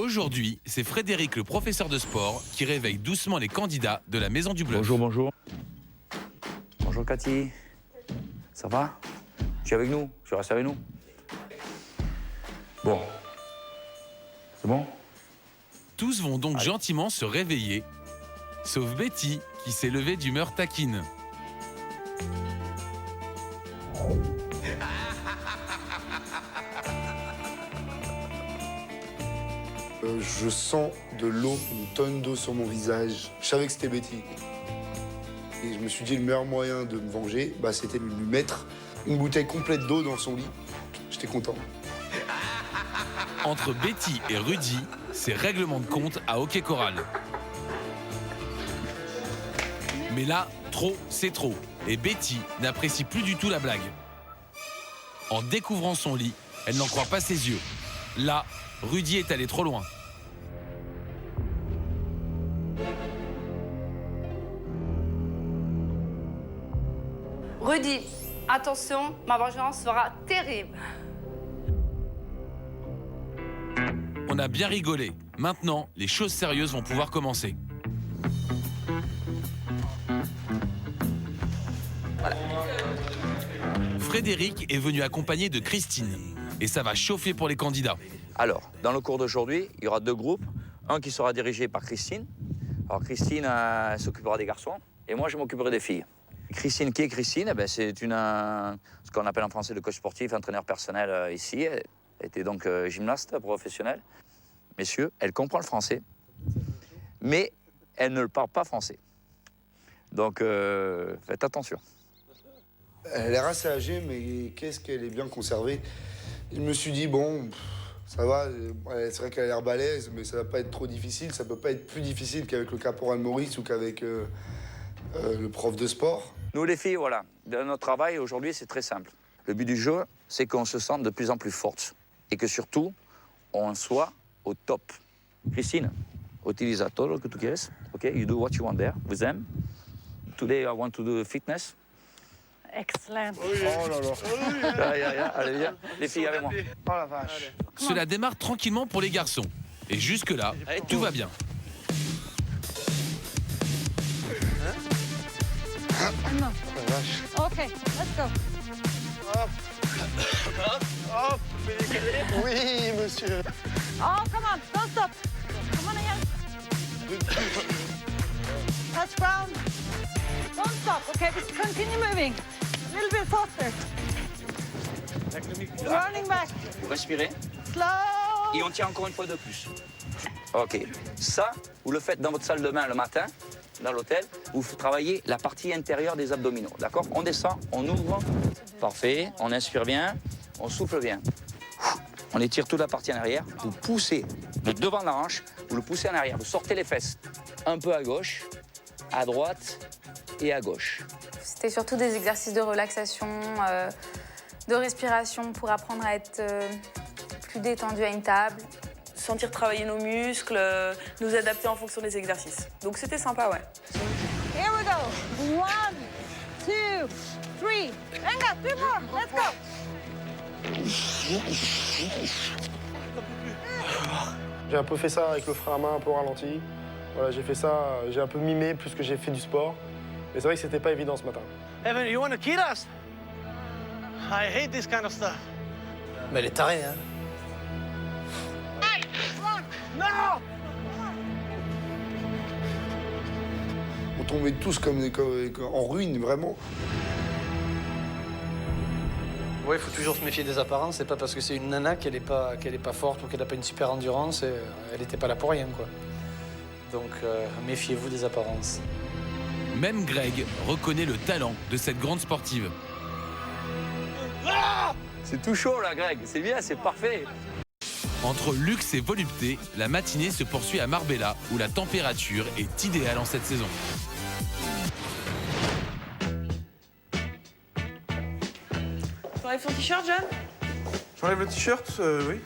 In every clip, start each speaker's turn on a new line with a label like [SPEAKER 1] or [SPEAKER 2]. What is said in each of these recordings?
[SPEAKER 1] Aujourd'hui, c'est Frédéric, le professeur de sport, qui réveille doucement les candidats de la Maison du Bluff.
[SPEAKER 2] Bonjour, bonjour. Bonjour Cathy. Ça va? Tu es avec nous? Tu restes avec nous? Bon. C'est bon?
[SPEAKER 1] Tous vont donc gentiment se réveiller, sauf Betty, qui s'est levée d'humeur taquine.
[SPEAKER 3] Je sens de l'eau, une tonne d'eau sur mon visage. Je savais que c'était Betty. Et je me suis dit, le meilleur moyen de me venger, c'était de lui mettre une bouteille complète d'eau dans son lit. J'étais content.
[SPEAKER 1] Entre Betty et Rudy, c'est règlement de compte à hockey choral. Mais là, trop, c'est trop. Et Betty n'apprécie plus du tout la blague. En découvrant son lit, elle n'en croit pas ses yeux. Là, Rudy est allé trop loin.
[SPEAKER 4] Rudy, attention, ma vengeance sera terrible.
[SPEAKER 1] On a bien rigolé. Maintenant, les choses sérieuses vont pouvoir commencer. Frédéric est venu accompagné de Christine. Et ça va chauffer pour les candidats.
[SPEAKER 2] Alors, dans le cours d'aujourd'hui, il y aura deux groupes. Un qui sera dirigé par Christine. Alors Christine elle s'occupera des garçons et moi je m'occuperai des filles. Christine, qui est Christine? C'est ce qu'on appelle en français le coach sportif, entraîneur personnel ici. Elle était donc gymnaste professionnelle. Messieurs, elle comprend le français, mais elle ne le parle pas français. Donc faites attention.
[SPEAKER 3] Elle a l'air assez âgée, mais qu'est-ce qu'elle est bien conservée. Je me suis dit, bon, ça va, c'est vrai qu'elle a l'air balèze, mais ça va pas être trop difficile. Ça peut pas être plus difficile qu'avec le caporal Maurice ou qu'avec le prof de sport.
[SPEAKER 2] Nous les filles, voilà, dans notre travail aujourd'hui, c'est très simple. Le but du jeu, c'est qu'on se sente de plus en plus forte et que surtout, on soit au top. Christine, utiliza todo lo que tú quieres, ok? You do what you want there with them. Today I want to do fitness.
[SPEAKER 5] Excellent.
[SPEAKER 3] Oh là là.
[SPEAKER 2] Allez, viens. Les filles avec moi.
[SPEAKER 3] Oh la vache.
[SPEAKER 1] Cela démarre tranquillement pour les garçons. Et jusque-là, tout va bien.
[SPEAKER 3] Oh la vache.
[SPEAKER 5] Okay, let's go.
[SPEAKER 3] Hop. Oui, monsieur.
[SPEAKER 5] Oh, come on, don't stop. Come on again. Touch ground. Don't stop, okay? Just continue moving. A little bit faster. Running back.
[SPEAKER 2] Vous respirez
[SPEAKER 5] Slow.
[SPEAKER 2] et on tient encore une fois de plus. Ok. Ça, vous le faites dans votre salle de bain le matin, dans l'hôtel. Vous travaillez la partie intérieure des abdominaux, d'accord? On descend, on ouvre. Parfait. On inspire bien, on souffle bien. On étire toute la partie en arrière. Vous poussez le devant de la hanche, vous le poussez en arrière. Vous sortez les fesses un peu à gauche, à droite et à gauche.
[SPEAKER 4] C'était surtout des exercices de relaxation, de respiration pour apprendre à être plus détendu à une table.
[SPEAKER 6] Sentir travailler nos muscles, nous adapter en fonction des exercices. Donc c'était sympa, ouais.
[SPEAKER 5] Here we go. 1, 2, 3. Venga, 2 more. Let's go.
[SPEAKER 7] J'ai un peu fait ça avec le frein à main un peu ralenti. Voilà, j'ai fait ça, j'ai un peu mimé plus que j'ai fait du sport. Mais c'est vrai que c'était pas évident ce matin.
[SPEAKER 8] Evan, you want to kill us? I hate this kind of stuff.
[SPEAKER 9] Mais elle est tarée, hein?
[SPEAKER 8] No!
[SPEAKER 3] On tombait tous comme en ruine, vraiment.
[SPEAKER 9] Ouais, il faut toujours se méfier des apparences. C'est pas parce que c'est une nana qu'elle est pas forte ou qu'elle n'a pas une super endurance. Elle n'était pas là pour rien, quoi. Donc, méfiez-vous des apparences.
[SPEAKER 1] Même Greg reconnaît le talent de cette grande sportive.
[SPEAKER 2] C'est tout chaud là, Greg. C'est bien, c'est parfait.
[SPEAKER 1] Entre luxe et volupté, la matinée se poursuit à Marbella, où la température est idéale en cette saison.
[SPEAKER 6] T'enlèves ton t-shirt, John?
[SPEAKER 7] J'enlève le t-shirt, oui.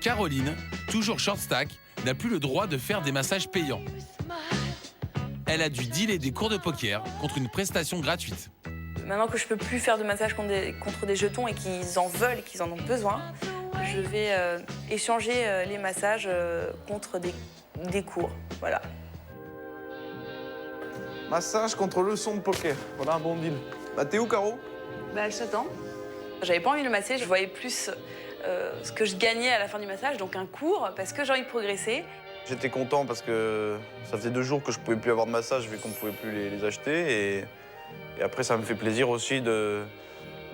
[SPEAKER 1] Caroline, toujours short stack, n'a plus le droit de faire des massages payants. Elle a dû dealer des cours de poker contre une prestation gratuite.
[SPEAKER 6] Maintenant que je peux plus faire de massage contre des jetons et qu'ils en veulent et qu'ils en ont besoin, je vais échanger les massages contre des cours. Voilà.
[SPEAKER 10] Massage contre leçon de poker. Voilà un bon deal. Bah, t'es où, Caro?
[SPEAKER 6] Bah, je t'attends. J'avais pas envie de le masser, je voyais plus ce que je gagnais à la fin du massage, donc un cours, parce que j'ai envie de progresser.
[SPEAKER 10] J'étais content parce que ça faisait 2 jours que je pouvais plus avoir de massage vu qu'on pouvait plus les acheter. Et après, ça me fait plaisir aussi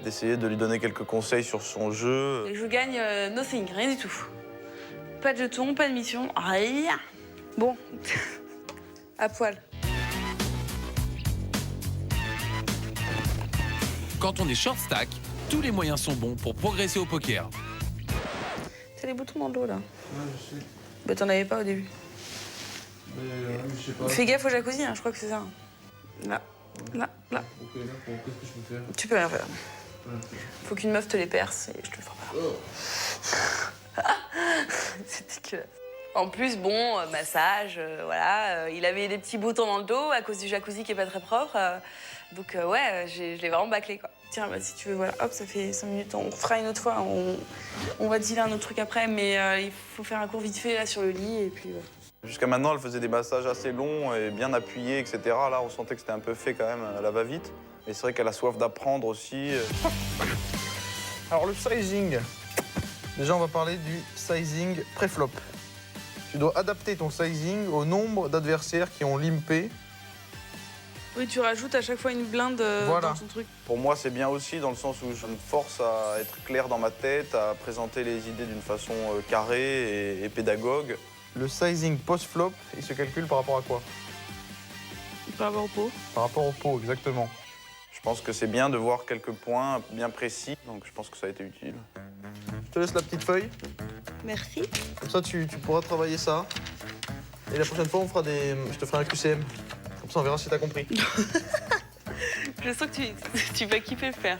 [SPEAKER 10] d'essayer de lui donner quelques conseils sur son jeu.
[SPEAKER 6] Et je gagne nothing, rien du tout. Pas de jetons, pas de mission, rien. Bon, à poil.
[SPEAKER 1] Quand on est short stack, tous les moyens sont bons pour progresser au poker.
[SPEAKER 6] T'as les boutons dans le dos là.
[SPEAKER 10] Ouais, je sais.
[SPEAKER 6] Bah t'en avais pas au début.
[SPEAKER 10] Mais je sais pas.
[SPEAKER 6] Fais gaffe au jacuzzi, hein, je crois que c'est ça. Là, là, là.
[SPEAKER 10] Ok, là, qu'est-ce que je peux faire?
[SPEAKER 6] Tu peux rien faire. Faut qu'une meuf te les perce et je te le ferai pas. C'est dégueulasse. En plus, bon, massage, voilà. Il avait des petits boutons dans le dos à cause du jacuzzi qui est pas très propre. Donc ouais, je l'ai vraiment bâclé, quoi. Tiens, bah, si tu veux, voilà, hop, ça fait 5 minutes. On fera une autre fois. On va dealer un autre truc après, mais il faut faire un cours vite fait là sur le lit et puis.
[SPEAKER 10] Jusqu'à maintenant, elle faisait des massages assez longs et bien appuyés, etc. Là, on sentait que c'était un peu fait quand même à la va-vite. Mais c'est vrai qu'elle a soif d'apprendre aussi. Alors, le sizing. Déjà, on va parler du sizing pré-flop. Tu dois adapter ton sizing au nombre d'adversaires qui ont limpé.
[SPEAKER 6] Oui, tu rajoutes à chaque fois une blinde
[SPEAKER 10] Voilà.
[SPEAKER 6] dans ton truc.
[SPEAKER 10] Pour moi, c'est bien aussi dans le sens où je me force à être clair dans ma tête, à présenter les idées d'une façon carrée et pédagogue. Le sizing post-flop, il se calcule par rapport à quoi?
[SPEAKER 6] Par rapport au pot.
[SPEAKER 10] Par rapport au pot, exactement. Je pense que c'est bien de voir quelques points bien précis, donc je pense que ça a été utile. Je te laisse la petite feuille.
[SPEAKER 6] Merci.
[SPEAKER 10] Comme ça, tu pourras travailler ça. Et la prochaine fois, je te ferai un QCM. Comme ça, on verra si t'as compris.
[SPEAKER 6] Je sens que tu vas kiffer le faire.